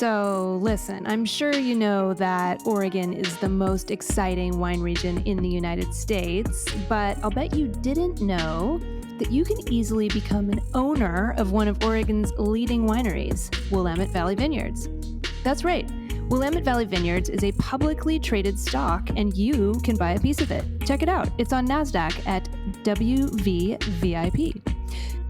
So listen, I'm sure you know that Oregon is the most exciting wine region in the United States, but I'll bet you didn't know that you can easily become an owner of one of Oregon's leading wineries, Willamette Valley Vineyards. That's right. Willamette Valley Vineyards is a publicly traded stock, and you can buy a piece of it. Check it out. It's on NASDAQ at WVVIP.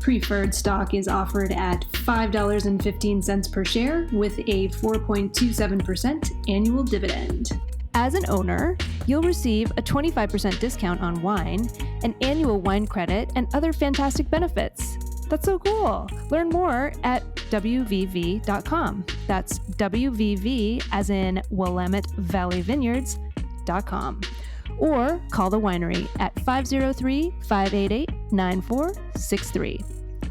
Preferred stock is offered at $5.15 per share with a 4.27% annual dividend. As an owner, you'll receive a 25% discount on wine, an annual wine credit, and other fantastic benefits. That's so cool. Learn more at WVV.com. That's WVV as in Willamette Valley Vineyards.com. Or call the winery at 503-588-9463.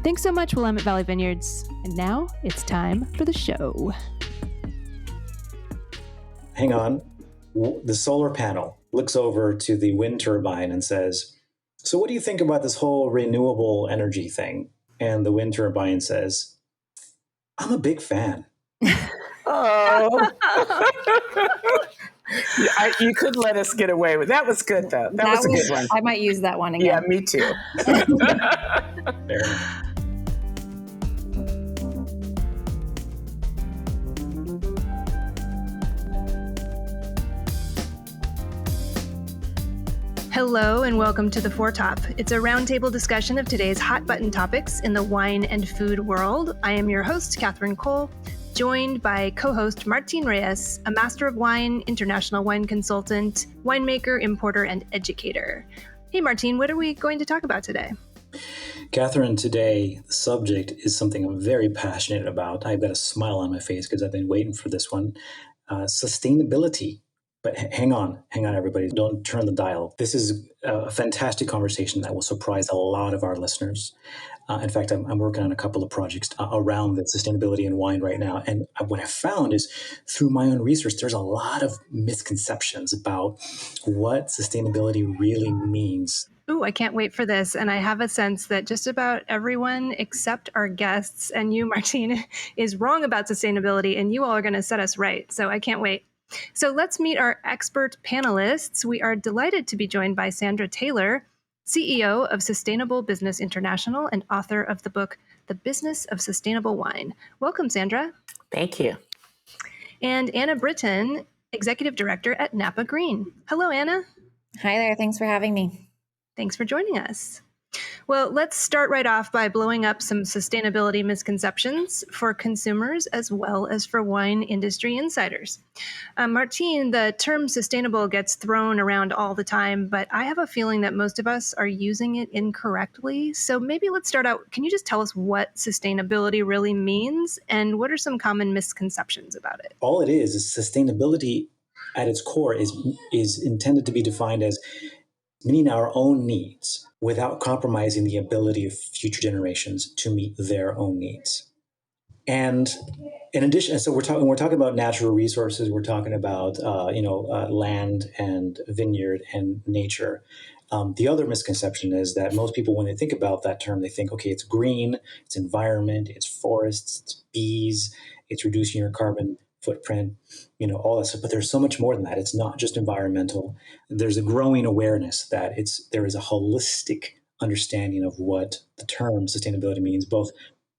Thanks so much, Willamette Valley Vineyards. And now it's time for the show. Hang on. The solar panel looks over to the wind turbine and says, "So what do you think about this whole renewable energy thing?" And the wind turbine says, "I'm a big fan." Oh. You could let us get away with that. Was good, though. That was a good one. I might use that one again. Yeah, me too. Fair enough. Hello and welcome to The Foretop. It's a roundtable discussion of today's hot button topics in the wine and food world. I am your host, Catherine Cole, joined by co-host Martin Reyes, a master of wine, international wine consultant, winemaker, importer, and educator. Hey, Martin, what are we going to talk about today? Catherine, today the subject is something I'm very passionate about. I've got a smile on my face because I've been waiting for this one. Sustainability. But hang on, everybody. Don't turn the dial. This is a fantastic conversation that will surprise a lot of our listeners. In fact, I'm working on a couple of projects around the sustainability in wine right now. And what I found is through my own research, there's a lot of misconceptions about what sustainability really means. Ooh, I can't wait for this. And I have a sense that just about everyone except our guests and you, Martin, is wrong about sustainability, and you all are going to set us right. So I can't wait. So let's meet our expert panelists. We are delighted to be joined by Sandra Taylor, CEO of Sustainable Business International and author of the book, The Business of Sustainable Wine. Welcome, Sandra. Thank you. And Anna Brittain, Executive Director at Napa Green. Hello, Anna. Hi there. Thanks for having me. Thanks for joining us. Well, let's start right off by blowing up some sustainability misconceptions for consumers as well as for wine industry insiders. Martin, the term sustainable gets thrown around all the time, but I have a feeling that most of us are using it incorrectly. So maybe let's start out. Can you just tell us what sustainability really means and what are some common misconceptions about it? All it is sustainability at its core is intended to be defined as meeting our own needs without compromising the ability of future generations to meet their own needs. And in addition, so we're talking about natural resources. We're talking about land and vineyard and nature. The other misconception is that most people, when they think about that term, they think, okay, it's green, it's environment, it's forests, it's bees, it's reducing your carbon footprint, all that stuff. But there's so much more than that. It's not just environmental. There's a growing awareness that there is a holistic understanding of what the term sustainability means, both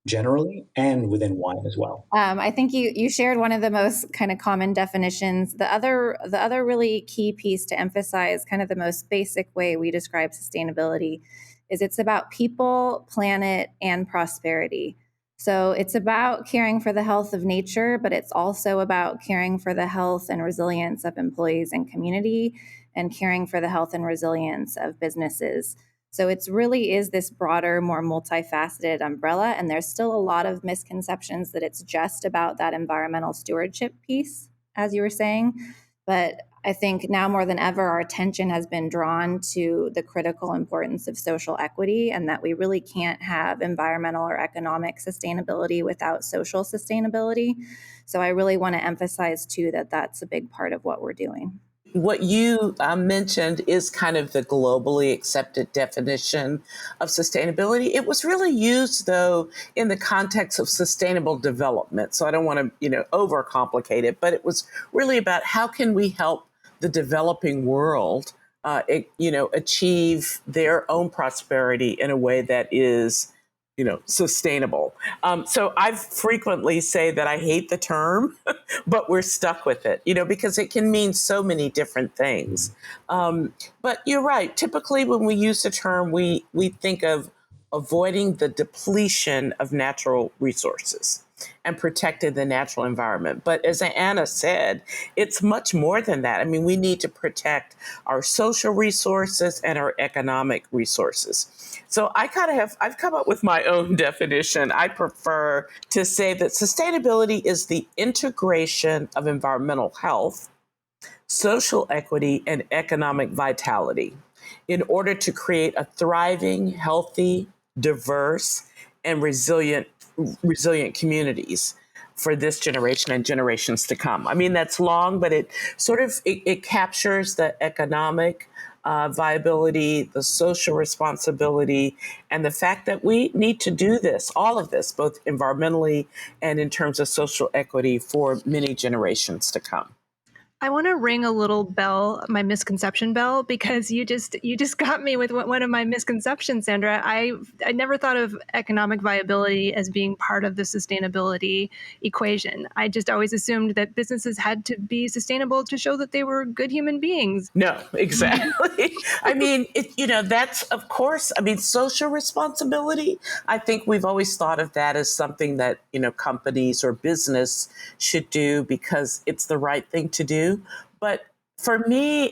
generally and within wine as well. I think you shared one of the most kind of common definitions. The other really key piece to emphasize, kind of the most basic way we describe sustainability, is it's about people, planet, and prosperity. So it's about caring for the health of nature, but it's also about caring for the health and resilience of employees and community, and caring for the health and resilience of businesses. So it really is this broader, more multifaceted umbrella, and there's still a lot of misconceptions that it's just about that environmental stewardship piece, as you were saying. But I think now more than ever, our attention has been drawn to the critical importance of social equity, and that we really can't have environmental or economic sustainability without social sustainability. So I really want to emphasize, too, that that's a big part of what we're doing. what you mentioned is kind of the globally accepted definition of sustainability. It was really used, though, in the context of sustainable development. So I don't want to, overcomplicate it, but it was really about how can we help the developing world, achieve their own prosperity in a way that is sustainable. So I frequently say that I hate the term, but we're stuck with it, because it can mean so many different things. But you're right. Typically, when we use the term, we think of avoiding the depletion of natural resources and protecting the natural environment. But as Anna said, it's much more than that. I mean, we need to protect our social resources and our economic resources. So I've come up with my own definition. I prefer to say that sustainability is the integration of environmental health, social equity, and economic vitality in order to create a thriving, healthy, diverse, and resilient communities for this generation and generations to come. I mean, that's long, but it captures the economic viability, the social responsibility, and the fact that we need to do this, all of this, both environmentally and in terms of social equity for many generations to come. I want to ring a little bell, my misconception bell, because you just got me with one of my misconceptions, Sandra. I never thought of economic viability as being part of the sustainability equation. I just always assumed that businesses had to be sustainable to show that they were good human beings. No, exactly. I mean, that's, of course, social responsibility. I think we've always thought of that as something that, companies or business should do because it's the right thing to do. But for me,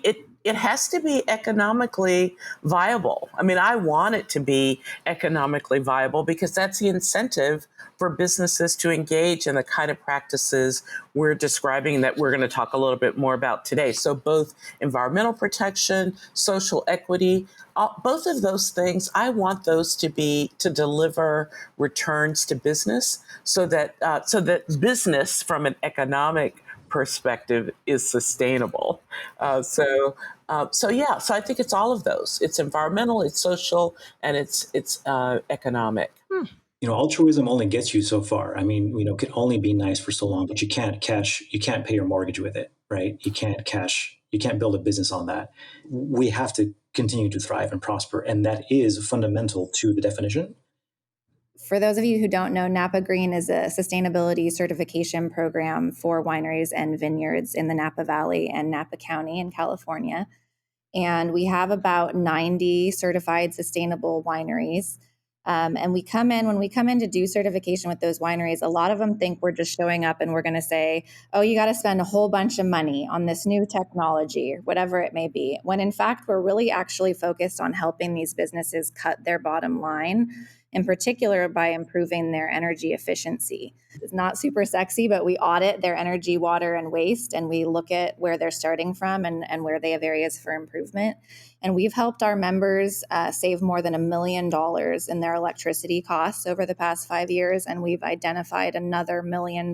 it has to be economically viable. I mean, I want it to be economically viable because that's the incentive for businesses to engage in the kind of practices we're describing that we're going to talk a little bit more about today. So both environmental protection, social equity, both of those things, I want those to deliver returns to business so that business from an economic perspective is sustainable. So I think it's all of those. It's environmental, it's social, and it's economic. Altruism only gets you so far. I mean, can only be nice for so long, but you can't pay your mortgage with it, right? You can't build a business on that. We have to continue to thrive and prosper. And that is fundamental to the definition. For those of you who don't know, Napa Green is a sustainability certification program for wineries and vineyards in the Napa Valley and Napa County in California. And we have about 90 certified sustainable wineries. And when we come in to do certification with those wineries, a lot of them think we're just showing up and we're going to say, oh, you got to spend a whole bunch of money on this new technology or whatever it may be. When in fact, we're really actually focused on helping these businesses cut their bottom line, in particular by improving their energy efficiency. It's not super sexy, but we audit their energy, water, and waste, and we look at where they're starting from and where they have areas for improvement. And we've helped our members save more than $1 million in their electricity costs over the past 5 years, and we've identified another $1 million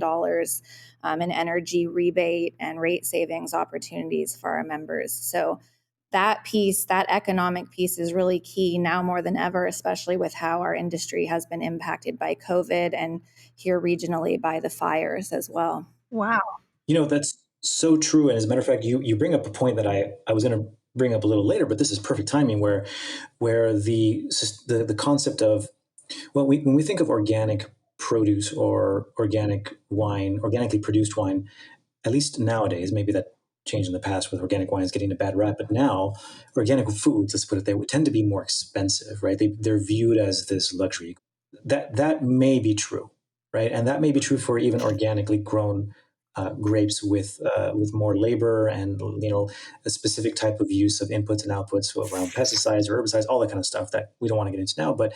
in energy rebate and rate savings opportunities for our members. So that piece, that economic piece is really key now more than ever, especially with how our industry has been impacted by COVID and here regionally by the fires as well. Wow. That's so true. And as a matter of fact, you bring up a point that I was going to bring up a little later, but this is perfect timing where the concept of, when we think of organic produce or organic wine, organically produced wine, at least nowadays, maybe that changed in the past with organic wines getting a bad rap, but now organic foods, let's put it there, would tend to be more expensive, right? They're viewed as this luxury. That may be true, right? And that may be true for even organically grown grapes with more labor and a specific type of use of inputs and outputs around pesticides or herbicides, all that kind of stuff that we don't want to get into now. But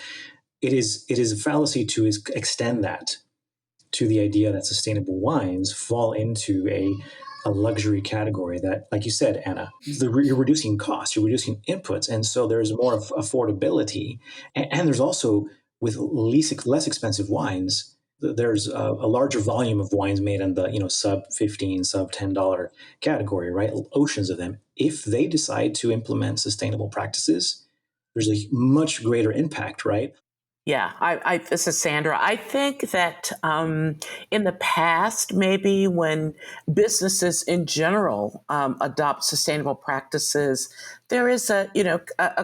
it is a fallacy to extend that to the idea that sustainable wines fall into a luxury category that, like you said, Anna, you're reducing costs, you're reducing inputs. And so there's more affordability. And there's also, with less expensive wines, there's a larger volume of wines made in the sub 15, sub $10 category, right? Oceans of them. If they decide to implement sustainable practices, there's a much greater impact, right? Yeah, this is Sandra. I think that in the past, maybe when businesses in general adopt sustainable practices, there is a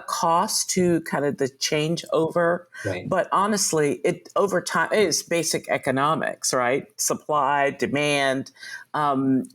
cost to kind of the changeover. Right. But honestly, it over time it is basic economics, right? Supply, demand, and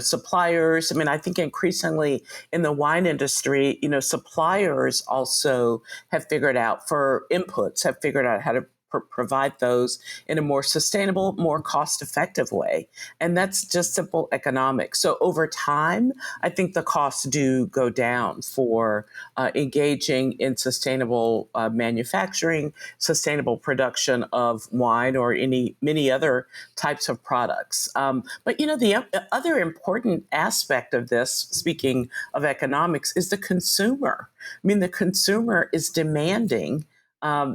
suppliers. I mean, I think increasingly in the wine industry, suppliers also have figured out for inputs, have figured out how to provide those in a more sustainable, more cost-effective way. And that's just simple economics. So over time, I think the costs do go down for engaging in sustainable manufacturing, sustainable production of wine or many other types of products. But the other important aspect of this, speaking of economics, is the consumer. I mean, the consumer is demanding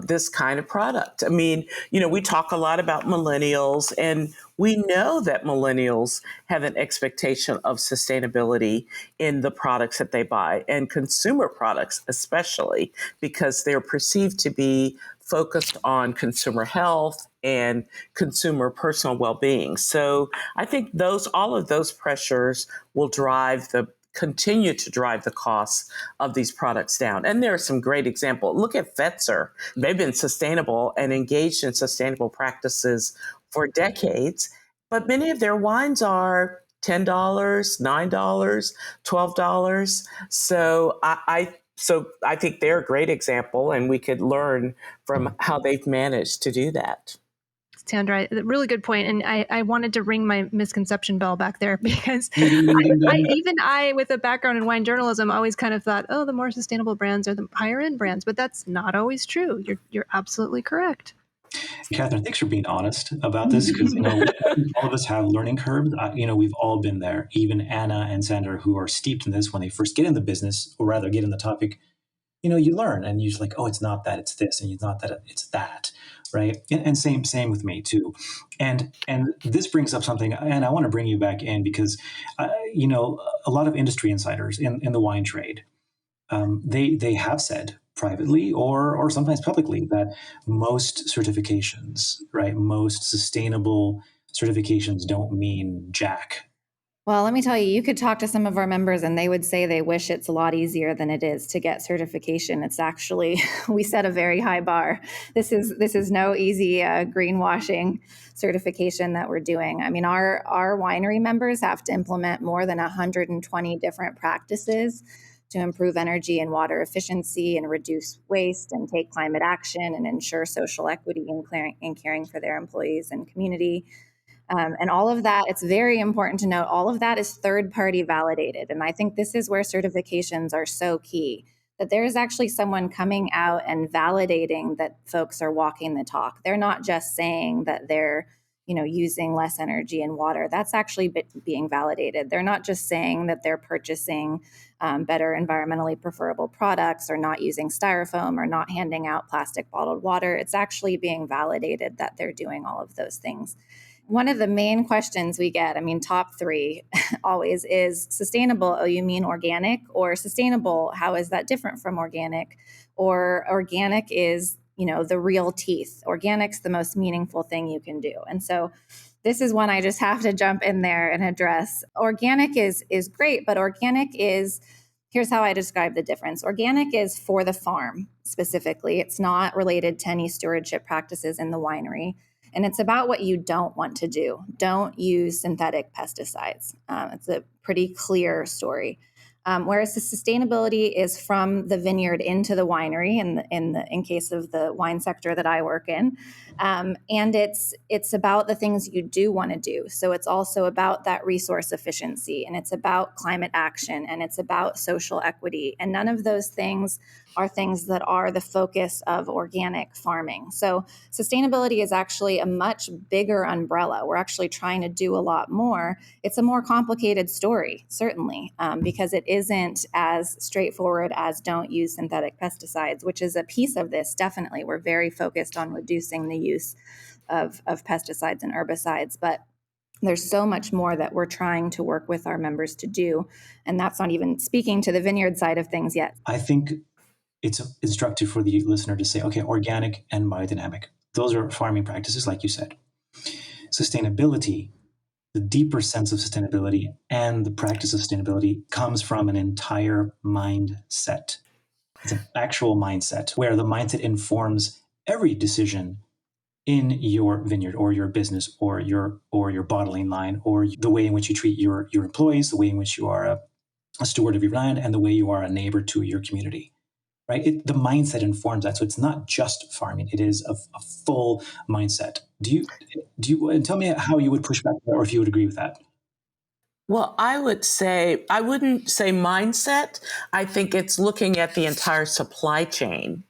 this kind of product. I mean, we talk a lot about millennials, and we know that millennials have an expectation of sustainability in the products that they buy, and consumer products especially, because they're perceived to be focused on consumer health and consumer personal well-being. So I think all of those pressures will continue to drive the costs of these products down. And there are some great examples. Look at Fetzer. They've been sustainable and engaged in sustainable practices for decades, but many of their wines are $10, $9, $12. So I think they're a great example, and we could learn from how they've managed to do that. Sandra, really good point. And I wanted to ring my misconception bell back there, because I, with a background in wine journalism, always kind of thought, the more sustainable brands are the higher end brands, but that's not always true. You're absolutely correct. Catherine, thanks for being honest about this, because all of us have learning curves. We've all been there. Even Anna and Sandra, who are steeped in this when they first get in the business, or rather get in the topic, you learn, and you're just like, it's not that, it's this, and it's not that, it's that, right? And same with me too. And this brings up something, and I want to bring you back in, because a lot of industry insiders in the wine trade, they have said privately or sometimes publicly that most certifications, right, most sustainable certifications don't mean jack. Well, let me tell you, you could talk to some of our members and they would say they wish it's a lot easier than it is to get certification. It's actually, we set a very high bar. This is no easy greenwashing certification that we're doing. I mean, our winery members have to implement more than 120 different practices to improve energy and water efficiency and reduce waste and take climate action and ensure social equity in caring for their employees and community. And all of that, it's very important to note, all of that is third-party validated. And I think this is where certifications are so key, that there is actually someone coming out and validating that folks are walking the talk. They're not just saying that they're using less energy and water. That's actually being validated. They're not just saying that they're purchasing better environmentally preferable products, or not using styrofoam, or not handing out plastic bottled water. It's actually being validated that they're doing all of those things. One of the main questions we get, top three always, is sustainable. Oh, you mean organic? Or sustainable, how is that different from organic? Or organic is, the real teeth. Organic's the most meaningful thing you can do. And so this is one I just have to jump in there and address. Organic is great, but organic is, here's how I describe the difference. Organic is for the farm specifically. It's not related to any stewardship practices in the winery. And it's about what you don't want to do. Don't use synthetic pesticides. It's a pretty clear story. Whereas the sustainability is from the vineyard into the winery, in case of the wine sector that I work in, and it's about the things you do want to do. So it's also about that resource efficiency, and it's about climate action, and it's about social equity. And none of those things are things that are the focus of organic farming. So sustainability is actually a much bigger umbrella. We're actually trying to do a lot more. It's a more complicated story, certainly, because it isn't as straightforward as don't use synthetic pesticides, which is a piece of this. Definitely, we're very focused on reducing the use of pesticides and herbicides. But there's so much more that we're trying to work with our members to do. And that's not even speaking to the vineyard side of things yet. I think it's instructive for the listener to say, okay, organic and biodynamic. Those are farming practices, like you said. Sustainability, the deeper sense of sustainability and the practice of sustainability comes from an entire mindset. It's an actual mindset where the mindset informs every decision in your vineyard or your business or your bottling line, or the way in which you treat your employees, the way in which you are a steward of your land, and the way you are a neighbor to your community. Right? The mindset informs that. So it's not just farming. It is a full mindset. Do you tell me how you would push back, or if you would agree with that? Well, I wouldn't say mindset. I think it's looking at the entire supply chain,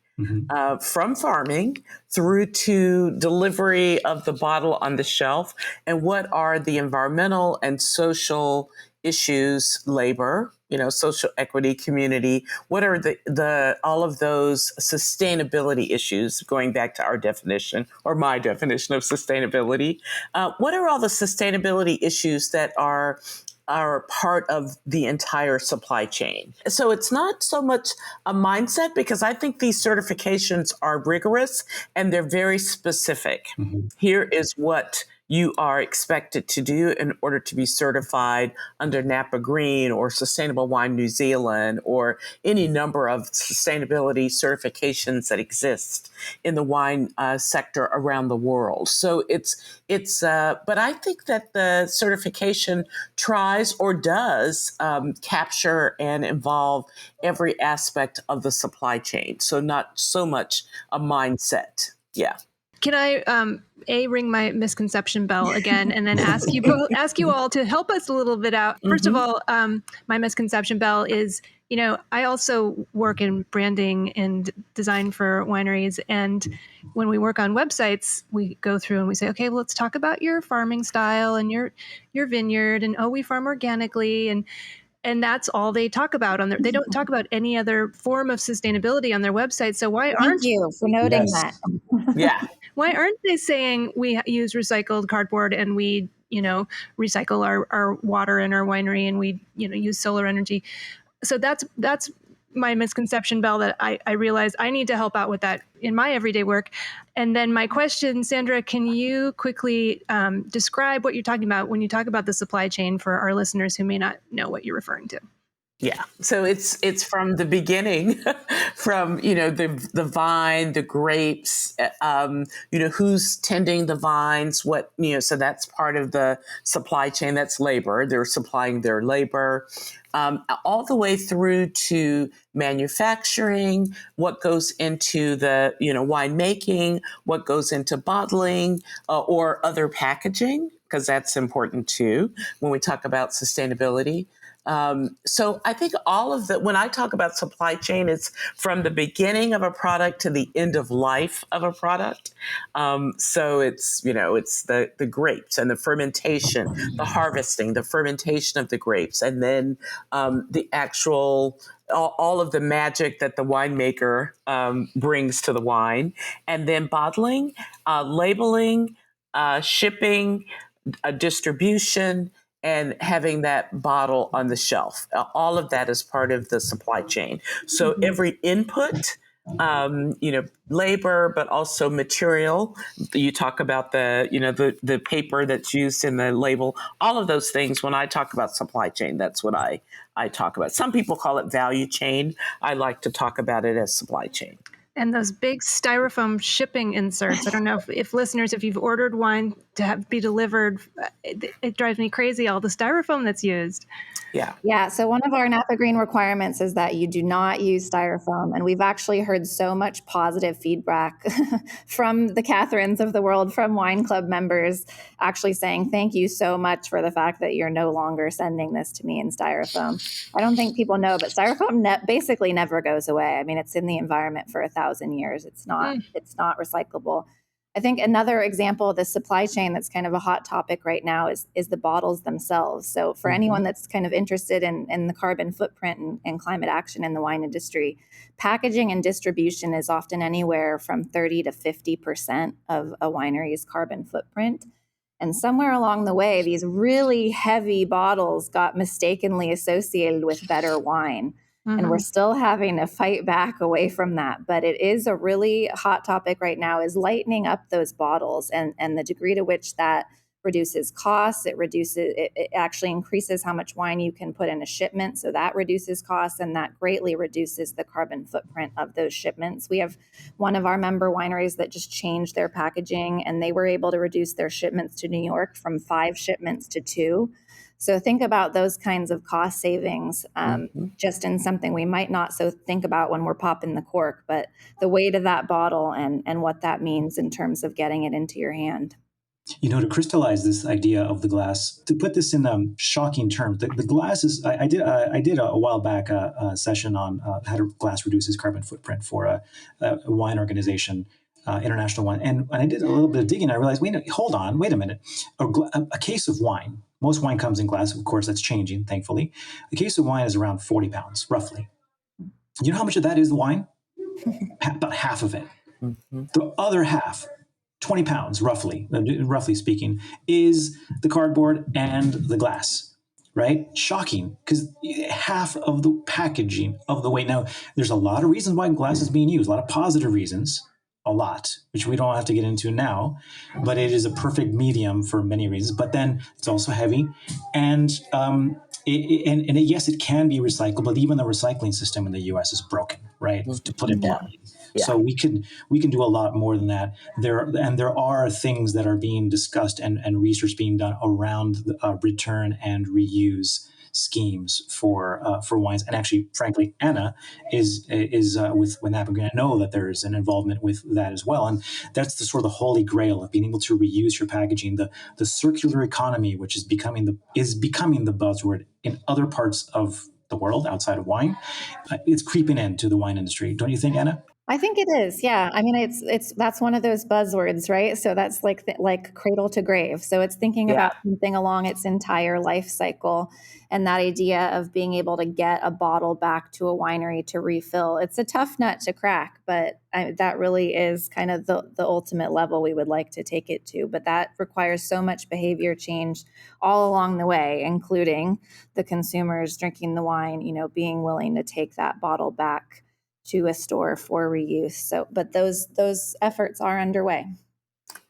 from farming through to delivery of the bottle on the shelf, and what are the environmental and social issues, labor, social equity, community. What are the all of those sustainability issues? Going back to our definition, or my definition of sustainability, what are all the sustainability issues that are part of the entire supply chain? So it's not so much a mindset, because I think these certifications are rigorous and they're very specific. Here is what you are expected to do in order to be certified under Napa Green or Sustainable Wine New Zealand, or any number of sustainability certifications that exist in the wine sector around the world. So but I think that the certification tries or does capture and involve every aspect of the supply chain. So not so much a mindset. Yeah. Can I ring my misconception bell again, and then ask you all to help us a little bit out? First of all, my misconception bell is, I also work in branding and design for wineries, and when we work on websites, we go through and we say, okay, well, let's talk about your farming style and your vineyard, and we farm organically, and that's all they talk about on they don't talk about any other form of sustainability on their website. So Thank you for noting that. Yeah. Why aren't they saying we use recycled cardboard and we, recycle our water in our winery, and we, use solar energy? So that's my misconception, Belle, that I realize I need to help out with that in my everyday work. And then my question, Sandra, can you quickly describe what you're talking about when you talk about the supply chain for our listeners who may not know what you're referring to? Yeah. So it's from the beginning, from, the vine, the grapes, who's tending the vines, what, so that's part of the supply chain. That's labor. They're supplying their labor, all the way through to manufacturing, what goes into the, wine making, what goes into bottling, or other packaging, because that's important too when we talk about sustainability. So I think all of that, when I talk about supply chain, it's from the beginning of a product to the end of life of a product. So it's, it's the grapes and the fermentation, the harvesting, the fermentation of the grapes, and then the actual, all of the magic that the winemaker brings to the wine, and then bottling, labeling, shipping, distribution, and having that bottle on the shelf. All of that is part of the supply chain. So every input, labor, but also material. You talk about the paper that's used in the label, all of those things. When I talk about supply chain, that's what I talk about. Some people call it value chain. I like to talk about it as supply chain. And those big styrofoam shipping inserts. I don't know if listeners, if you've ordered wine to be delivered, it drives me crazy, all the styrofoam that's used. Yeah. Yeah. So one of our Napa Green requirements is that you do not use styrofoam. And we've actually heard so much positive feedback from the Catherines of the world, from wine club members, actually saying, thank you so much for the fact that you're no longer sending this to me in styrofoam. I don't think people know, but styrofoam basically never goes away. I mean, it's in the environment for 1,000 years. It's not recyclable. I I think another example of the supply chain that's kind of a hot topic right now is the bottles themselves. So for anyone that's kind of interested in the carbon footprint and climate action in the wine industry, packaging and distribution is often anywhere from 30 to 50% of a winery's carbon footprint. And somewhere along the way, these really heavy bottles got mistakenly associated with better wine. And we're still having to fight back away from that. But it is a really hot topic right now, is lightening up those bottles and the degree to which that reduces costs. It actually increases how much wine you can put in a shipment. So that reduces costs, and that greatly reduces the carbon footprint of those shipments. We have one of our member wineries that just changed their packaging, and they were able to reduce their shipments to New York from 5 shipments to 2. So think about those kinds of cost savings, just in something we might not so think about when we're popping the cork, but the weight of that bottle and what that means in terms of getting it into your hand. To crystallize this idea of the glass, to put this in shocking terms, the glass is. I did a while back a session on how glass reduces carbon footprint for a wine organization, international wine, and I did a little bit of digging. I realized, wait a minute, a case of wine. Most wine comes in glass. Of course, that's changing, thankfully. A case of wine is around 40 pounds, roughly. You know how much of that is the wine? About half of it. The other half, 20 pounds, roughly speaking, is the cardboard and the glass, right? Shocking, because half of the packaging of the weight. Now, there's a lot of reasons why glass is being used, a lot of positive reasons, a lot, which we don't have to get into now, but it is a perfect medium for many reasons. But then it's also heavy, and yes, it can be recycled, but even the recycling system in the U.S. is broken, right? To put it bluntly. Yeah. So we can do a lot more than that. There are things that are being discussed and research being done around return and reuse schemes for wines. And actually, frankly, Anna is with Napa. I know that there is an involvement with that as well. And that's the sort of the holy grail of being able to reuse your packaging, the circular economy, which is becoming the buzzword in other parts of the world outside of wine. It's creeping into the wine industry. Don't you think, Anna? I think it is. Yeah. I mean, it's that's one of those buzzwords, right? So that's like cradle to grave. So it's thinking about something along its entire life cycle, and that idea of being able to get a bottle back to a winery to refill. It's a tough nut to crack, but that really is kind of the ultimate level we would like to take it to. But that requires so much behavior change all along the way, including the consumers drinking the wine, being willing to take that bottle back to a store for reuse. So, but those efforts are underway.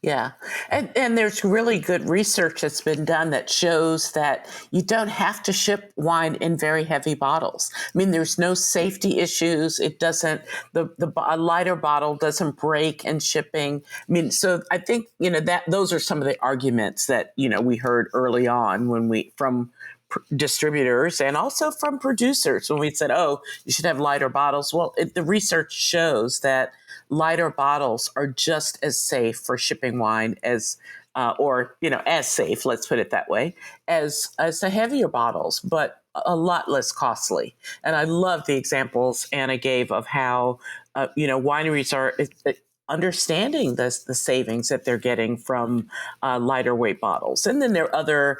Yeah. And there's really good research that's been done that shows that you don't have to ship wine in very heavy bottles. I mean, there's no safety issues. It doesn't, a lighter bottle doesn't break in shipping. I mean, so I think, that those are some of the arguments that, we heard early on from distributors and also from producers when we said, you should have lighter bottles. Well, the research shows that lighter bottles are just as safe for shipping wine as safe, let's put it that way, as the heavier bottles, but a lot less costly. And I love the examples Anna gave of how, wineries are understanding the savings that they're getting from lighter weight bottles. And then there are other,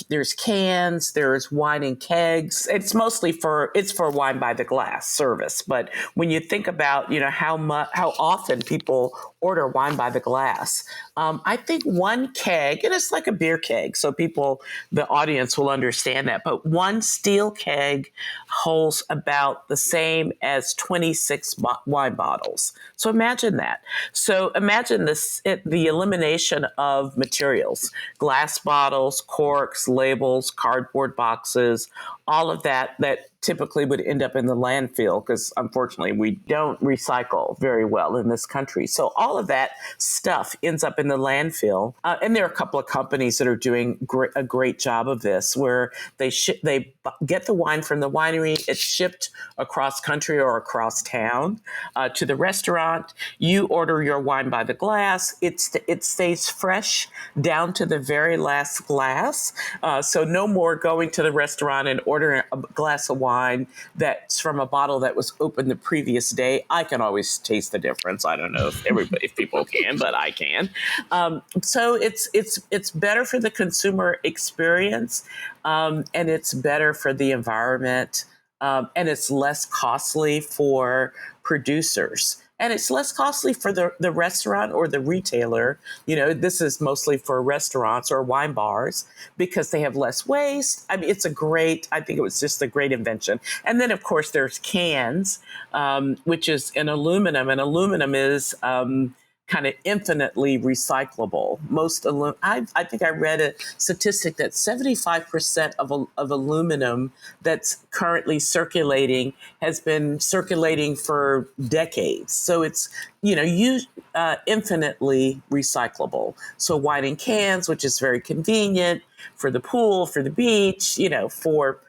there's cans, there's wine in kegs. It's mostly for wine by the glass service. But when you think about, how often people order wine by the glass, I think one keg, and it's like a beer keg, so the audience will understand that, but one steel keg holds about the same as 26 wine bottles. So imagine that. So imagine the elimination of materials, glass bottles, corks, labels, cardboard boxes, all of that typically would end up in the landfill because unfortunately we don't recycle very well in this country. So all of that stuff ends up in the landfill. And there are a couple of companies that are doing a great job of this, where they get the wine from the winery, it's shipped across country or across town to the restaurant. You order your wine by the glass. It stays fresh down to the very last glass. So no more going to the restaurant and ordering order a glass of wine that's from a bottle that was opened the previous day, I can always taste the difference. I don't know if people can, but I can. So it's better for the consumer experience, and it's better for the environment, and it's less costly for producers. And it's less costly for the restaurant or the retailer. This is mostly for restaurants or wine bars because they have less waste. I mean, I think it was just a great invention. And then, of course, there's cans, which is in aluminum. And aluminum is kind of infinitely recyclable. I think I read a statistic that 75% of aluminum that's currently circulating has been circulating for decades. So it's, infinitely recyclable. So wine in cans, which is very convenient for the pool, for the beach, for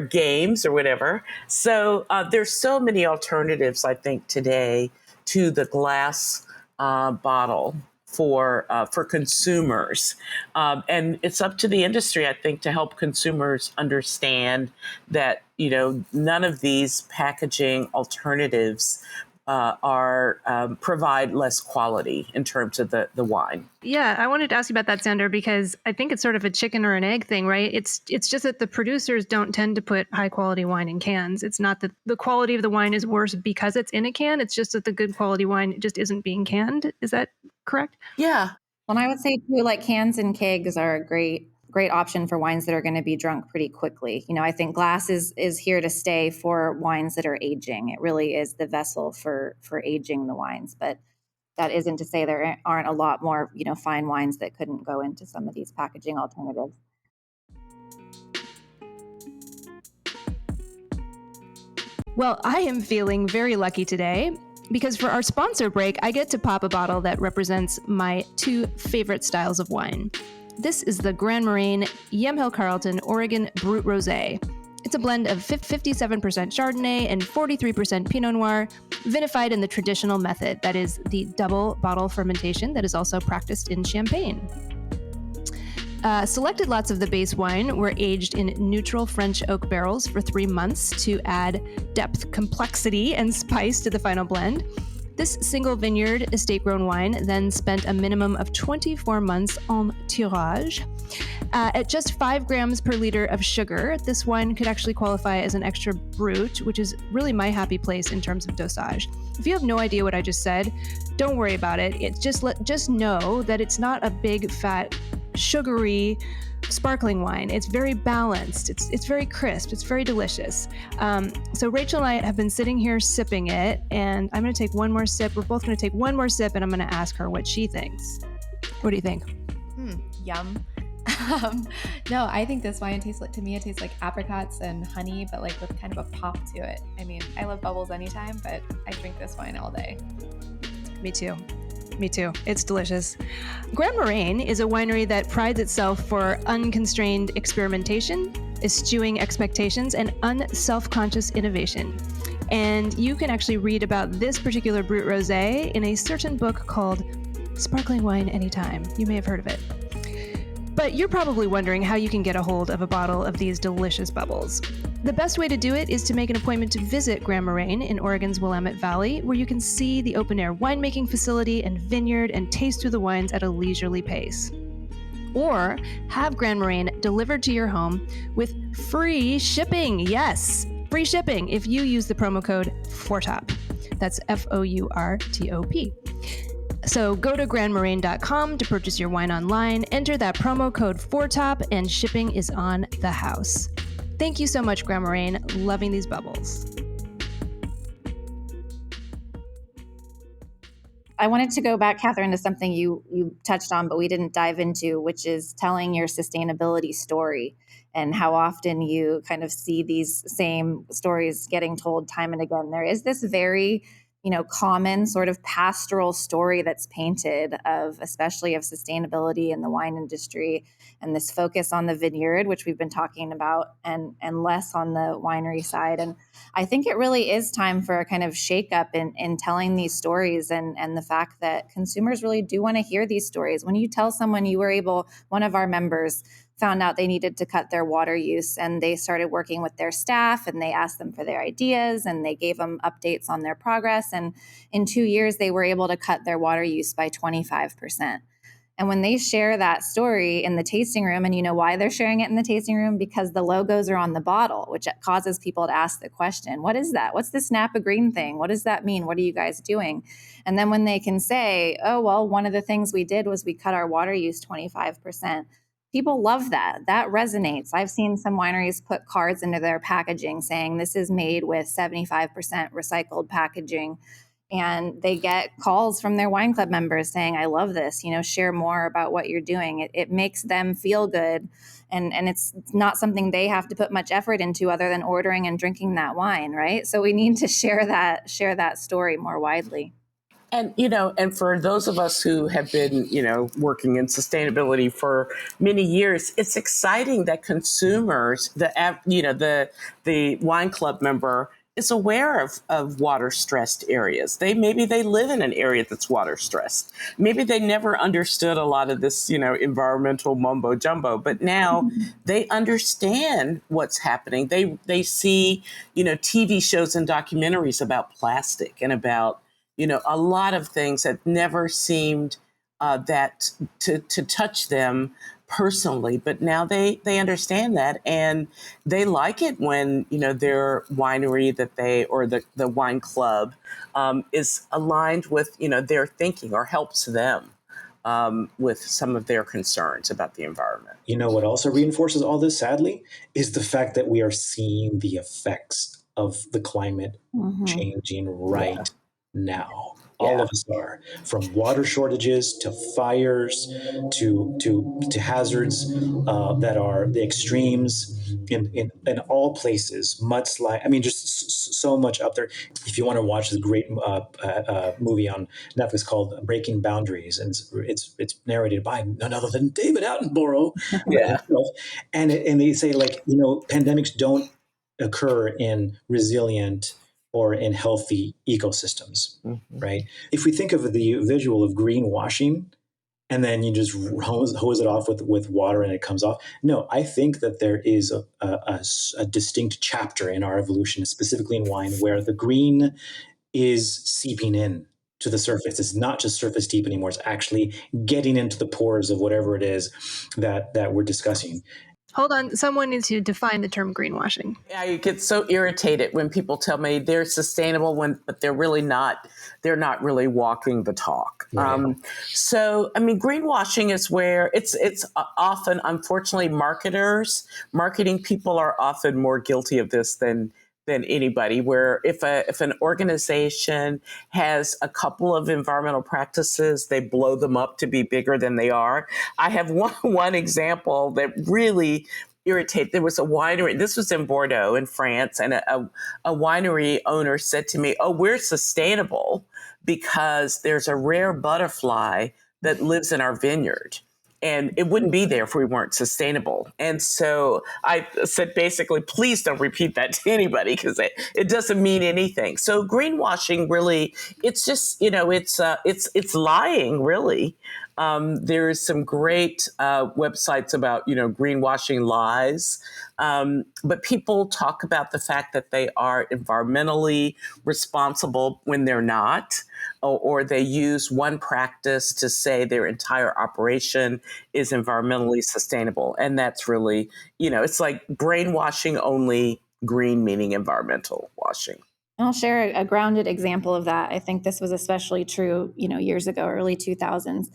games or whatever. So there's so many alternatives, I think, today to the glass bottle for consumers. And it's up to the industry, I think, to help consumers understand that, none of these packaging alternatives provide less quality in terms of the wine. Yeah, I wanted to ask you about that, Sandra, because I think it's sort of a chicken or an egg thing, right? It's just that the producers don't tend to put high quality wine in cans. It's not that the quality of the wine is worse because it's in a can. It's just that the good quality wine just isn't being canned. Is that correct? Yeah. Well, I would say too, like cans and kegs are a great option for wines that are going to be drunk pretty quickly. I think glass is here to stay for wines that are aging. It really is the vessel for aging the wines, but that isn't to say there aren't a lot more, fine wines that couldn't go into some of these packaging alternatives. Well, I am feeling very lucky today because for our sponsor break, I get to pop a bottle that represents my two favorite styles of wine. This is the Grand Moraine Yamhill Carlton Oregon Brut Rosé. It's a blend of 57% Chardonnay and 43% Pinot Noir, vinified in the traditional method, that is the double bottle fermentation that is also practiced in Champagne. Selected lots of the base wine were aged in neutral French oak barrels for 3 months to add depth, complexity, and spice to the final blend. This single vineyard estate-grown wine then spent a minimum of 24 months en tirage. At just 5 grams per liter of sugar, this wine could actually qualify as an extra brut, which is really my happy place in terms of dosage. If you have no idea what I just said, don't worry about it. Just know that it's not a big, fat, sugary sparkling wine. It's very balanced. It's very crisp. It's very delicious. So Rachel and I have been sitting here sipping it, and I'm going to take one more sip. We're both going to take one more sip, and I'm going to ask her what she thinks. What do you think? Yum. No, I think this wine tastes like apricots and honey, but like with kind of a pop to it. I mean, I love bubbles anytime, but I drink this wine all day. Me too. It's delicious. Grand Moraine is a winery that prides itself for unconstrained experimentation, eschewing expectations, and unself-conscious innovation. And you can actually read about this particular Brut Rosé in a certain book called Sparkling Wine Anytime. You may have heard of it. But you're probably wondering how you can get a hold of a bottle of these delicious bubbles. The best way to do it is to make an appointment to visit Grand Moraine in Oregon's Willamette Valley, where you can see the open-air winemaking facility and vineyard and taste through the wines at a leisurely pace. Or have Grand Moraine delivered to your home with free shipping. Yes, free shipping if you use the promo code FOURTOP. That's FOURTOP. So go to grandmoraine.com to purchase your wine online, enter that promo code FOURTOP, and shipping is on the house. Thank you so much, Grand Moraine. Loving these bubbles. I wanted to go back, Catherine, to something you touched on, but we didn't dive into, which is telling your sustainability story and how often you kind of see these same stories getting told time and again. There is this very common sort of pastoral story that's painted especially of sustainability in the wine industry, and this focus on the vineyard, which we've been talking about, and less on the winery side. And I think it really is time for a kind of shakeup in telling these stories, and the fact that consumers really do want to hear these stories. When you tell someone one of our members found out they needed to cut their water use, and they started working with their staff, and they asked them for their ideas, and they gave them updates on their progress. And in 2 years, they were able to cut their water use by 25%. And when they share that story in the tasting room, and you know why they're sharing it in the tasting room? Because the logos are on the bottle, which causes people to ask the question, what is that? What's this Napa green thing? What does that mean? What are you guys doing? And then when they can say, oh, well, one of the things we did was we cut our water use 25%. People love that. That resonates. I've seen some wineries put cards into their packaging saying this is made with 75% recycled packaging. And they get calls from their wine club members saying, I love this, share more about what you're doing. It makes them feel good. And it's not something they have to put much effort into other than ordering and drinking that wine, right? So we need to share that story more widely. And, and for those of us who have been, working in sustainability for many years, it's exciting that consumers, the wine club member is aware of water stressed areas. Maybe they live in an area that's water stressed. Maybe they never understood a lot of this, environmental mumbo jumbo, but now they understand what's happening. They see, TV shows and documentaries about plastic and about, a lot of things that never seemed that to touch them personally, but now they understand that, and they like it when their winery or the wine club is aligned with their thinking or helps them with some of their concerns about the environment. What also reinforces all this, sadly, is the fact that we are seeing the effects of the climate changing right now. All of us are, from water shortages to fires to hazards that are the extremes in all places. Mudslide. I mean, just so much up there. If you want to watch this great movie on Netflix called Breaking Boundaries, and it's narrated by none other than David Attenborough. And they say, pandemics don't occur in resilient or in healthy ecosystems, right? If we think of the visual of greenwashing, and then you just hose it off with water and it comes off. No, I think that there is a distinct chapter in our evolution, specifically in wine, where the green is seeping in to the surface. It's not just surface deep anymore. It's actually getting into the pores of whatever it is that we're discussing. Hold on. Someone needs to define the term greenwashing. I get so irritated when people tell me they're sustainable but they're really not. They're not really walking the talk. Right. Greenwashing is where it's often, unfortunately, marketing people are often more guilty of this than anybody, where if an organization has a couple of environmental practices, they blow them up to be bigger than they are. I have one example that really irritated. There was a winery, this was in Bordeaux in France, and a winery owner said to me, oh, we're sustainable because there's a rare butterfly that lives in our vineyard. And it wouldn't be there if we weren't sustainable. And so I said, basically, please don't repeat that to anybody because it doesn't mean anything. So greenwashing really, it's just, it's lying, really. There's some great websites about, greenwashing lies. But people talk about the fact that they are environmentally responsible when they're not, or they use one practice to say their entire operation is environmentally sustainable. And that's really, it's like brainwashing, only green meaning environmental washing. I'll share a grounded example of that. I think this was especially true, years ago, early 2000s.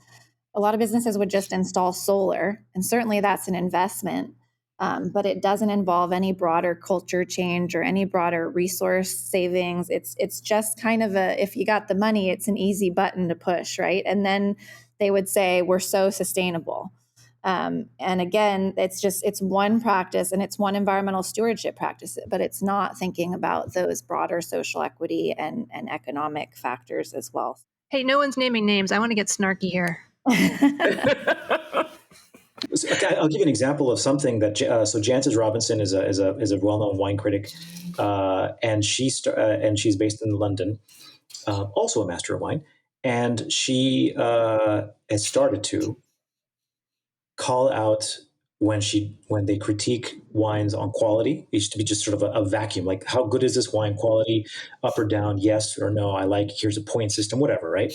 A lot of businesses would just install solar, and certainly that's an investment. But it doesn't involve any broader culture change or any broader resource savings. It's just kind of if you got the money, it's an easy button to push, right? And then they would say, we're so sustainable. And again, it's one practice and it's one environmental stewardship practice, but it's not thinking about those broader social equity and economic factors as well. Hey, no one's naming names. I want to get snarky here. I'll give you an example of something that Jancis Robinson is a well-known wine critic, and she's based in London, also a master of wine, and she has started to call out when they critique wines on quality. It used to be just sort of a vacuum, like how good is this wine quality, up or down, yes or no. I like, here's a point system, whatever, right?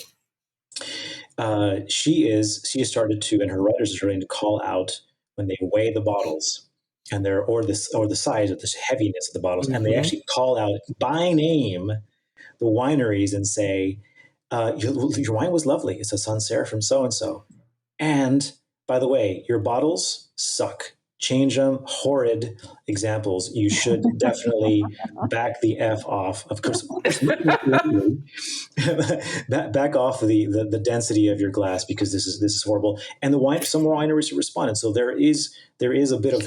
She has started to, and her writers are starting to call out when they weigh the bottles and or the size of this heaviness of the bottles, and they actually call out by name the wineries and say, your wine was lovely. It's a Sancerre from so and so. And by the way, your bottles suck. Change them. Horrid examples. You should definitely back the F off. Of course, back off the density of your glass, because this is horrible. And some wineries responded. So there is a bit of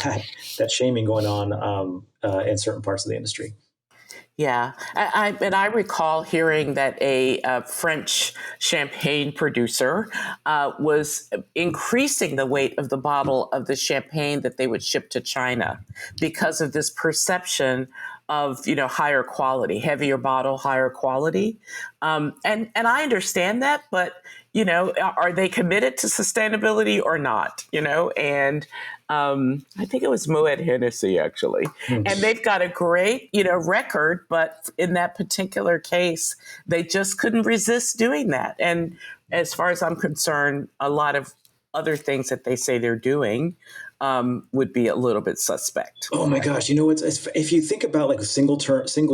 that shaming going on in certain parts of the industry. Yeah. I recall hearing that a French champagne producer was increasing the weight of the bottle of the champagne that they would ship to China because of this perception of, higher quality, heavier bottle, higher quality. And I understand that, but, are they committed to sustainability or not? And I think it was Moet Hennessy, actually. And they've got a great, record, but in that particular case, they just couldn't resist doing that. And as far as I'm concerned, a lot of other things that they say they're doing would be a little bit suspect. Oh my gosh. If you think about like a single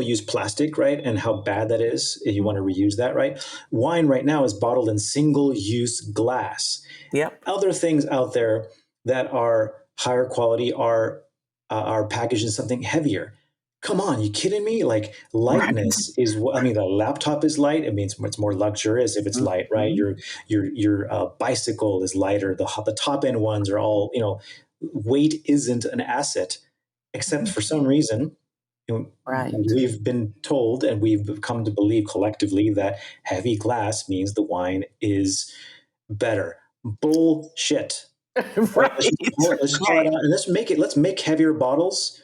use plastic, right? And how bad that is, if you want to reuse that, right? Wine right now is bottled in single use glass. Yep. Other things out there that are higher quality are packaged in something heavier. Come on, you kidding me? Like lightness is, the laptop is light. It means it's more luxurious if it's light, right? Your bicycle is lighter. The top end ones are all, weight isn't an asset, except for some reason, we've been told and we've come to believe collectively that heavy glass means the wine is better. Bullshit. Right. Let's call it out, and let's make heavier bottles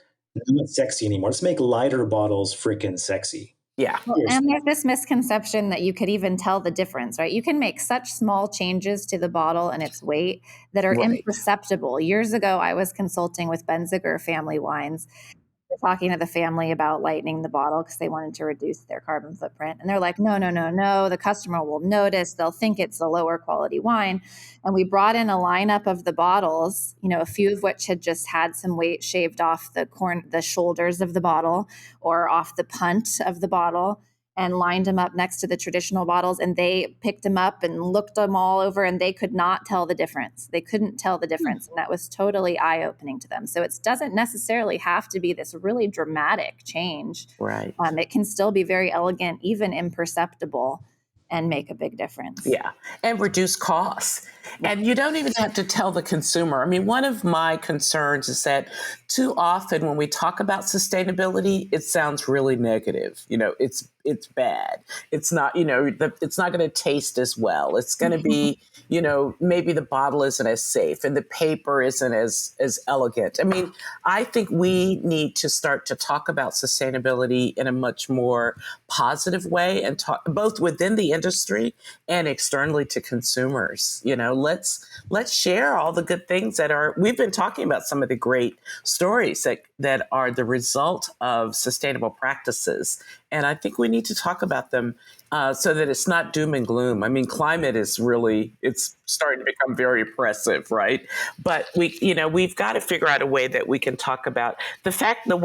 not sexy anymore. Let's make lighter bottles freaking sexy. Yeah. Well, and there's this misconception that you could even tell the difference, right? You can make such small changes to the bottle and its weight that are imperceptible. Years ago, I was consulting with Benziger Family Wines. We're talking to the family about lightening the bottle because they wanted to reduce their carbon footprint. And they're like, no, the customer will notice. They'll think it's a lower quality wine. And we brought in a lineup of the bottles, a few of which had just had some weight shaved off the shoulders of the bottle or off the punt of the bottle, and lined them up next to the traditional bottles. And they picked them up and looked them all over, and they could not tell the difference. They couldn't tell the difference. And that was totally eye-opening to them. So it doesn't necessarily have to be this really dramatic change. Right. It can still be very elegant, even imperceptible, and make a big difference. Yeah. And reduce costs. And you don't even have to tell the consumer. One of my concerns is that too often when we talk about sustainability, it sounds really negative. It's bad. It's not, it's not going to taste as well. It's going to be, maybe the bottle isn't as safe and the paper isn't as elegant. I think we need to start to talk about sustainability in a much more positive way, and talk both within the industry and externally to consumers. Let's share all the good things we've been talking about some of the great stories that are the result of sustainable practices. And I think we need to talk about them so that it's not doom and gloom. Climate is it's starting to become very oppressive, right? But we've got to figure out a way that we can talk about the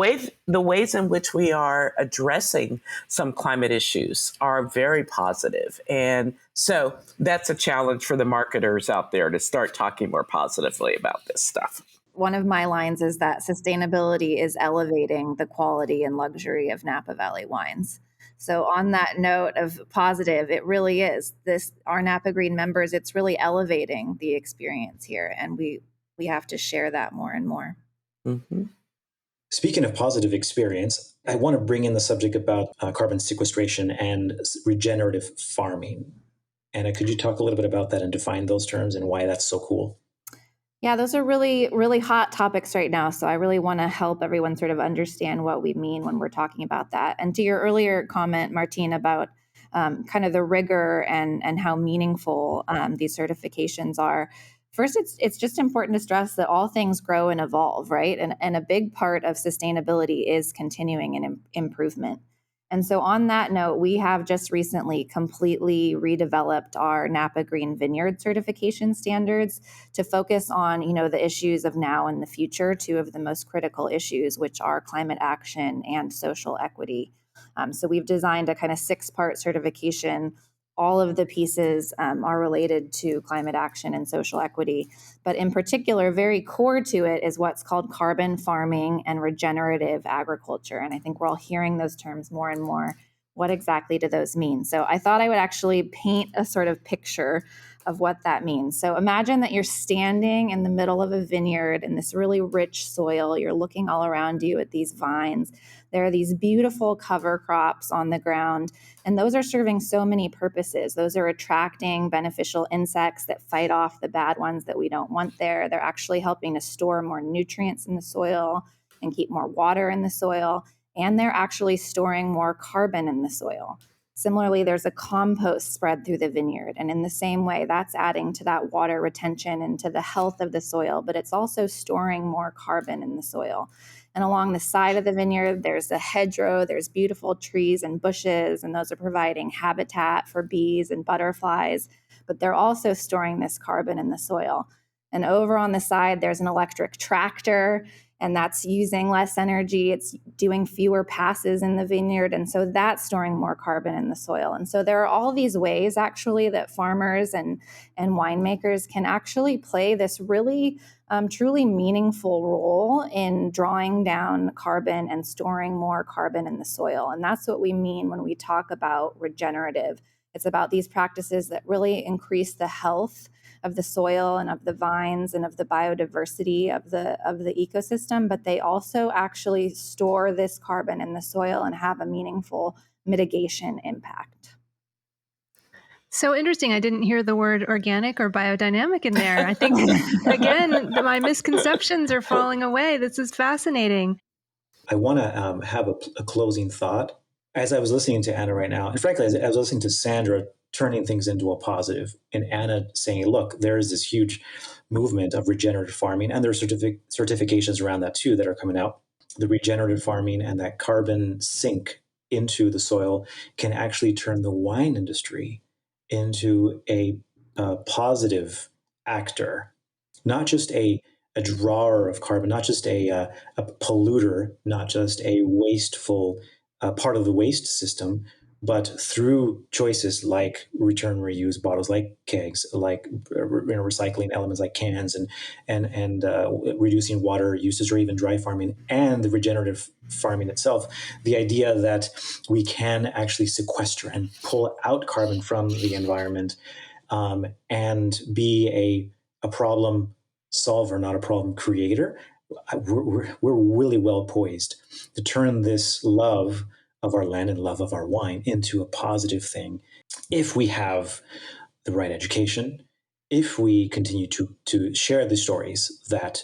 ways in which we are addressing some climate issues are very positive. And so that's a challenge for the marketers out there to start talking more positively about this stuff. One of my lines is that sustainability is elevating the quality and luxury of Napa Valley wines. So on that note of positive, it really is our Napa Green members, it's really elevating the experience here. And we have to share that more and more. Mm-hmm. Speaking of positive experience, I want to bring in the subject about carbon sequestration and regenerative farming. Anna, could you talk a little bit about that and define those terms and why that's so cool? Yeah, those are really, really hot topics right now. So I really want to help everyone sort of understand what we mean when we're talking about that. And to your earlier comment, Martine, about kind of the rigor and how meaningful these certifications are. First, it's just important to stress that all things grow and evolve, right? And a big part of sustainability is continuing and improvement. And so on that note, we have just recently completely redeveloped our Napa Green Vineyard certification standards to focus on, the issues of now and the future, two of the most critical issues, which are climate action and social equity. So we've designed a kind of 6-part certification. All of the pieces are related to climate action and social equity. But in particular, very core to it is what's called carbon farming and regenerative agriculture. And I think we're all hearing those terms more and more. What exactly do those mean? So I thought I would actually paint a sort of picture of what that means. So imagine that you're standing in the middle of a vineyard in this really rich soil. You're looking all around you at these vines. There are these beautiful cover crops on the ground, and those are serving so many purposes. Those are attracting beneficial insects that fight off the bad ones that we don't want there. They're actually helping to store more nutrients in the soil and keep more water in the soil, and they're actually storing more carbon in the soil. Similarly, there's a compost spread through the vineyard, and in the same way, that's adding to that water retention and to the health of the soil, but it's also storing more carbon in the soil. And along the side of the vineyard, there's a hedgerow, there's beautiful trees and bushes, and those are providing habitat for bees and butterflies, but they're also storing this carbon in the soil. And over on the side, there's an electric tractor, and that's using less energy. It's doing fewer passes in the vineyard, and so that's storing more carbon in the soil. And so there are all these ways, actually, that farmers and winemakers can actually play this really truly meaningful role in drawing down carbon and storing more carbon in the soil. And that's what we mean when we talk about regenerative. It's about these practices that really increase the health of the soil and of the vines and of the biodiversity of the ecosystem, but they also actually store this carbon in the soil and have a meaningful mitigation impact. So interesting. I didn't hear the word organic or biodynamic in there. I think, again, my misconceptions are falling away. This is fascinating. I want to have a closing thought. As I was listening to Anna right now, and frankly, as I was listening to Sandra turning things into a positive, and Anna saying, look, there is this huge movement of regenerative farming, and there are certifications around that too that are coming out. The regenerative farming and that carbon sink into the soil can actually turn the wine industry into a positive actor, not just a drawer of carbon, not just a polluter, not just a wasteful part of the waste system, but through choices like return reuse bottles, like kegs, like recycling elements like cans, and reducing water usage, or even dry farming, and the regenerative farming itself. The idea that we can actually sequester and pull out carbon from the environment and be a problem solver, not a problem creator. We're really well poised to turn this love of our land and love of our wine into a positive thing if we have the right education, if we continue to share the stories that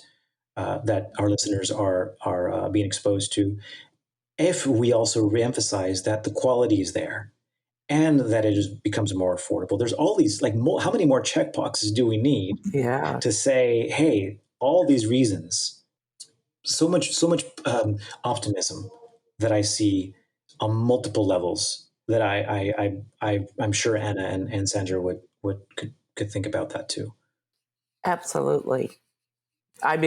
our listeners are being exposed to, if we also reemphasize that the quality is there and that it just becomes more affordable. There's all these, how many more checkboxes do we need to say, hey, all these reasons, so much optimism that I see on multiple levels that I'm sure Anna and Sandra could think about that too. Absolutely. I'm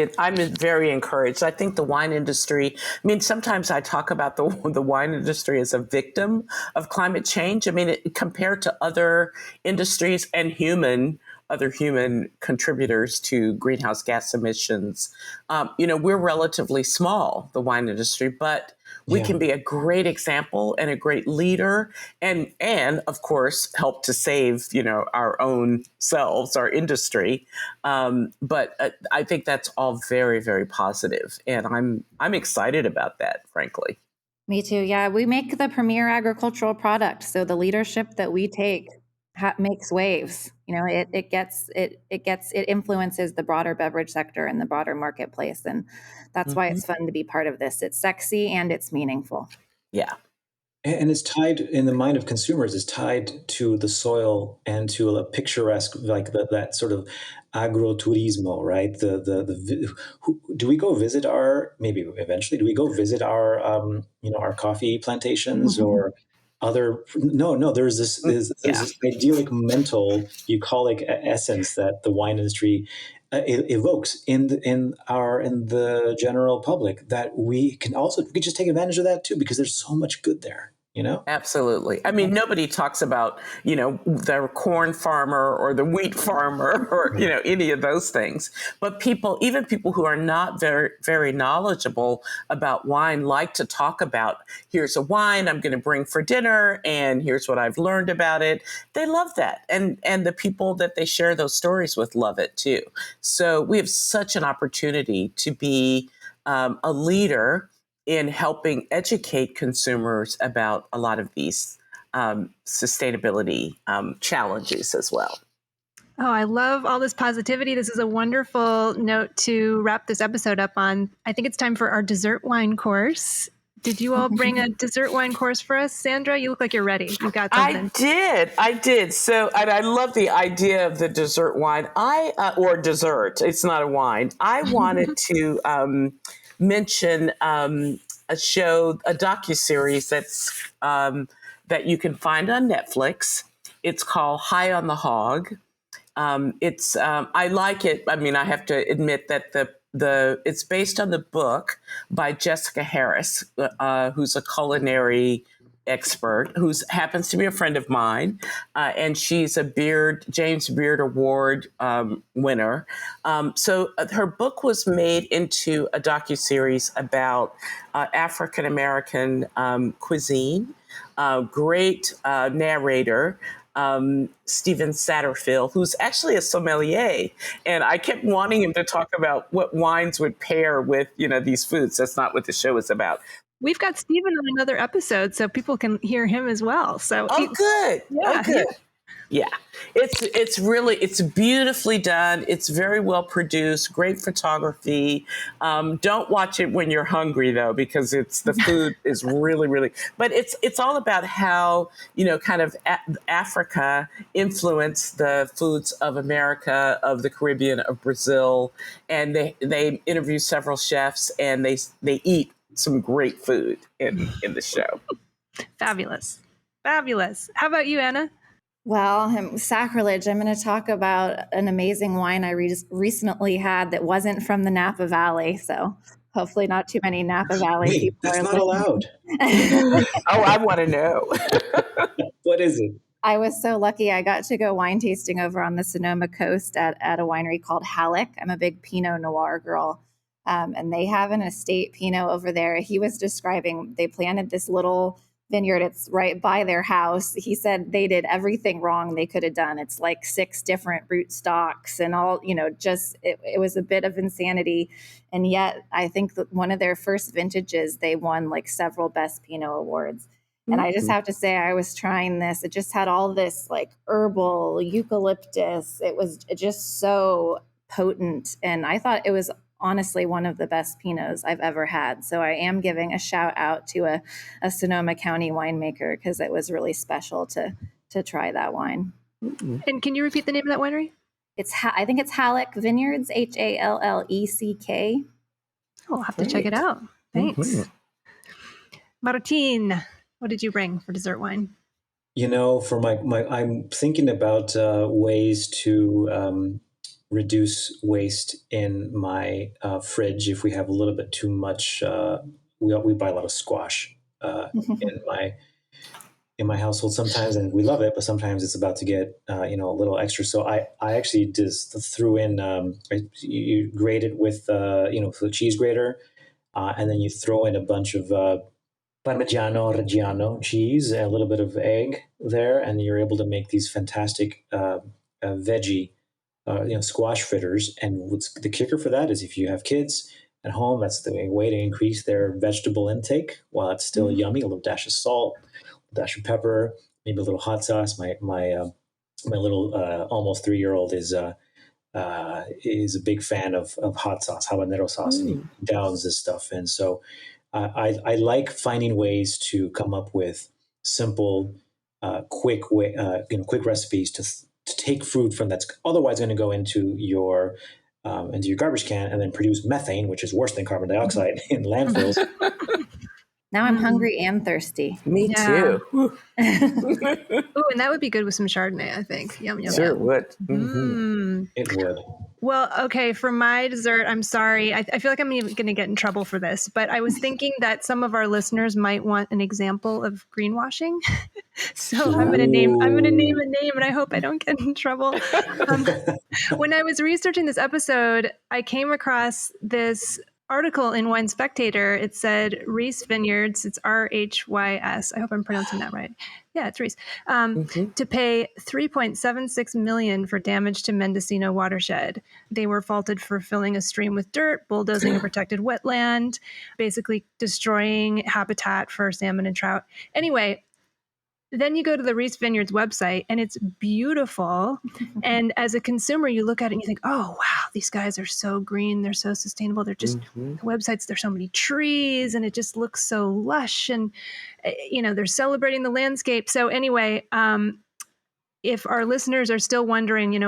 very encouraged. I think the wine industry, sometimes I talk about the wine industry as a victim of climate change. Compared to other industries and other human contributors to greenhouse gas emissions, we're relatively small, the wine industry, but we can be a great example and a great leader, and of course help to save our own selves, our industry. But I think that's all very, very positive, and I'm excited about that, frankly. Me too. Yeah, we make the premier agricultural product, so the leadership that we take makes waves. It influences the broader beverage sector and the broader marketplace, and that's why it's fun to be part of this. It's sexy and it's meaningful. Yeah. And it's tied in the mind of consumers, is tied to the soil and to a picturesque, like that sort of agroturismo, right? Do we go visit maybe eventually, do we go visit our coffee plantations or other? No, there's Yeah. this idyllic mental, bucolic essence that the wine industry evokes in the general public, that we can just take advantage of that too, because there's so much good there, you know? Absolutely. I mean, nobody talks about, the corn farmer or the wheat farmer or, any of those things. But even people who are not very, very knowledgeable about wine like to talk about, here's a wine I'm going to bring for dinner and here's what I've learned about it. They love that. And the people that they share those stories with love it too. So we have such an opportunity to be a leader in helping educate consumers about a lot of these sustainability challenges as well. Oh, I love all this positivity. This is a wonderful note to wrap this episode up on. I think it's time for our dessert wine course. Did you all bring a dessert wine course for us? Sandra, you look like you're ready. You got something. I did. So, and I love the idea of the dessert wine. Or dessert. It's not a wine. I wanted to mention a docuseries that you can find on Netflix. It's called High on the Hog. I like it. I mean, I have to admit that it's based on the book by Jessica Harris, who's a culinary expert, who happens to be a friend of mine, and she's a James Beard Award winner. So her book was made into a docuseries about African American cuisine. Great narrator. Stephen Satterfield, who's actually a sommelier. And I kept wanting him to talk about what wines would pair with, these foods. That's not what the show is about. We've got Stephen on another episode, so people can hear him as well. So good. Yeah, oh, good. Yeah, it's beautifully done. It's very well produced, great photography. Don't watch it when you're hungry though, because the food is really, really, but it's all about how, kind of Africa influenced the foods of America, of the Caribbean, of Brazil. And they interview several chefs and they eat some great food in the show. Fabulous. How about you, Anna? Well, sacrilege. I'm going to talk about an amazing wine I recently had that wasn't from the Napa Valley. So hopefully not too many Napa Valley people. That's not allowed. Oh, I want to know. What is it? I was so lucky. I got to go wine tasting over on the Sonoma coast at a winery called Halleck. I'm a big Pinot Noir girl. And they have an estate Pinot over there. He was describing, they planted this little vineyard. It's right by their house. He said they did everything wrong they could have done. It's like 6 different root stocks and all, it was a bit of insanity. And yet I think that one of their first vintages, they won like several best Pinot awards. And I just have to say, I was trying this. It just had all this like herbal eucalyptus. It was just so potent. And I thought it was honestly one of the best Pinots I've ever had. So I am giving a shout out to a Sonoma County winemaker, because it was really special to try that wine. And can you repeat the name of that winery? I think it's Halleck Vineyards, Halleck. I'll have to check it out. Thanks. Martin, what did you bring for dessert wine? For my I'm thinking about ways to reduce waste in my fridge. If we have a little bit too much, we buy a lot of squash in my household sometimes, and we love it, but sometimes it's about to get a little extra. So I actually just threw in you grate it with the cheese grater, and then you throw in a bunch of Parmigiano Reggiano cheese, a little bit of egg there, and you're able to make these fantastic veggie squash fritters. And what's the kicker for that is, if you have kids at home, that's the way to increase their vegetable intake while it's still yummy. A little dash of salt, a dash of pepper, maybe a little hot sauce. My little almost 3-year-old is a big fan of hot sauce, habanero sauce, and he downs this stuff. And so I like finding ways to come up with simple, quick recipes to take food from that's otherwise going to go into your garbage can and then produce methane, which is worse than carbon dioxide in landfills. Now I'm hungry and thirsty. Me too. Oh, and that would be good with some Chardonnay, I think. Yum, yum, Sure yum. would. Mm-hmm. It would. Well, okay, for my dessert, I'm sorry. I feel like I'm even going to get in trouble for this, but I was thinking that some of our listeners might want an example of greenwashing. So I'm going to name a name, and I hope I don't get in trouble. When I was researching this episode, I came across this article in Wine Spectator. It said Reese Vineyards, it's RHYS. I hope I'm pronouncing that right. Yeah, it's Reese. To pay $3.76 million for damage to Mendocino watershed. They were faulted for filling a stream with dirt, bulldozing a protected wetland, basically destroying habitat for salmon and trout. Anyway, then you go to the Reese Vineyards website and it's beautiful. And as a consumer, you look at it and you think, oh, wow, these guys are so green. They're so sustainable. They're just, the websites, there's so many trees and it just looks so lush. And, they're celebrating the landscape. So anyway, if our listeners are still wondering,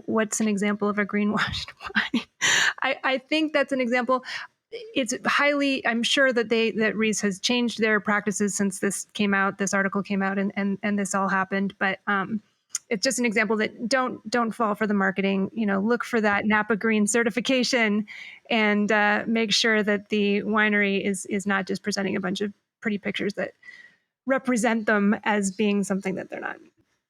what's an example of a greenwashed wine? I think that's an example. It's I'm sure that Reese has changed their practices since this article came out and this all happened. But it's just an example that don't fall for the marketing, look for that Napa Green certification and make sure that the winery is not just presenting a bunch of pretty pictures that represent them as being something that they're not.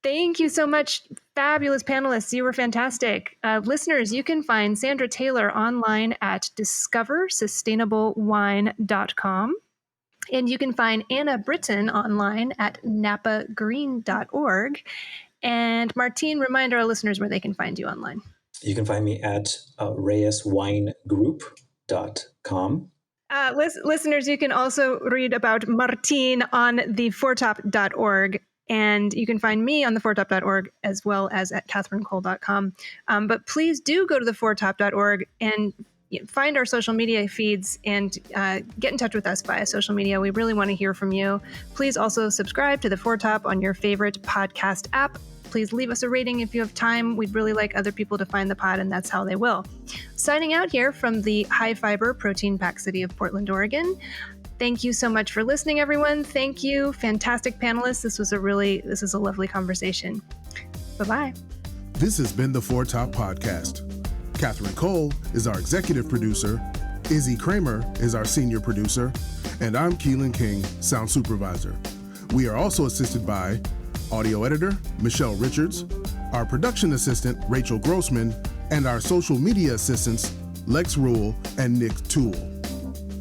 Thank you so much, fabulous panelists. You were fantastic. Listeners, you can find Sandra Taylor online at discoversustainablewine.com. And you can find Anna Brittain online at napagreen.org. And Martine, remind our listeners where they can find you online. You can find me at reyeswinegroup.com. Listeners, you can also read about Martine on theforetop.org. And you can find me on theforetop.org as well as at catherinecole.com. But please do go to theforetop.org and find our social media feeds and get in touch with us via social media. We really want to hear from you. Please also subscribe to The Foretop on your favorite podcast app. Please leave us a rating if you have time. We'd really like other people to find the pod, and that's how they will. Signing out here from the high-fiber, protein-packed city of Portland, Oregon. Thank you so much for listening, everyone. Thank you. Fantastic panelists. This is a lovely conversation. Bye-bye. This has been the Foretop Podcast. Catherine Cole is our executive producer. Izzy Kramer is our senior producer. And I'm Keelan King, sound supervisor. We are also assisted by audio editor, Michelle Richards, our production assistant, Rachel Grossman, and our social media assistants, Lex Rule and Nick Toole.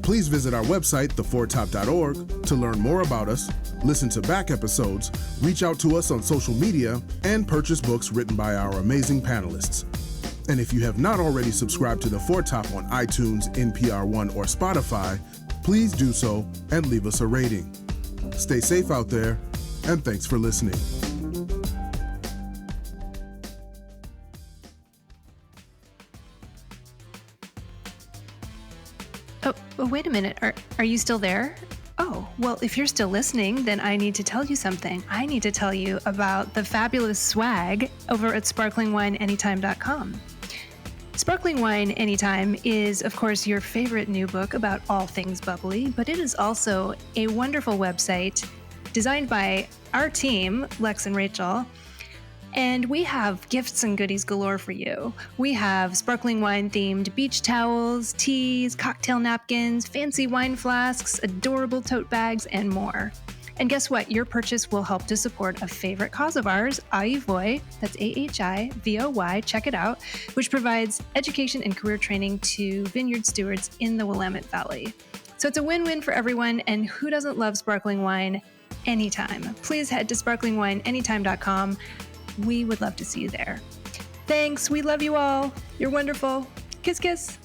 Please visit our website, theforetop.org, to learn more about us, listen to back episodes, reach out to us on social media, and purchase books written by our amazing panelists. And if you have not already subscribed to The Foretop on iTunes, NPR One, or Spotify, please do so and leave us a rating. Stay safe out there, and thanks for listening. Oh, wait a minute. Are you still there? Oh, well, if you're still listening, then I need to tell you something. I need to tell you about the fabulous swag over at sparklingwineanytime.com. Sparkling Wine Anytime is, of course, your favorite new book about all things bubbly, but it is also a wonderful website designed by our team, Lex and Rachel. And we have gifts and goodies galore for you. We have sparkling wine-themed beach towels, teas, cocktail napkins, fancy wine flasks, adorable tote bags, and more. And guess what? Your purchase will help to support a favorite cause of ours, AHIVOY, that's AHIVOY, check it out, which provides education and career training to vineyard stewards in the Willamette Valley. So it's a win-win for everyone, and who doesn't love sparkling wine anytime? Please head to sparklingwineanytime.com. We would love to see you there. Thanks. We love you all. You're wonderful. Kiss, kiss.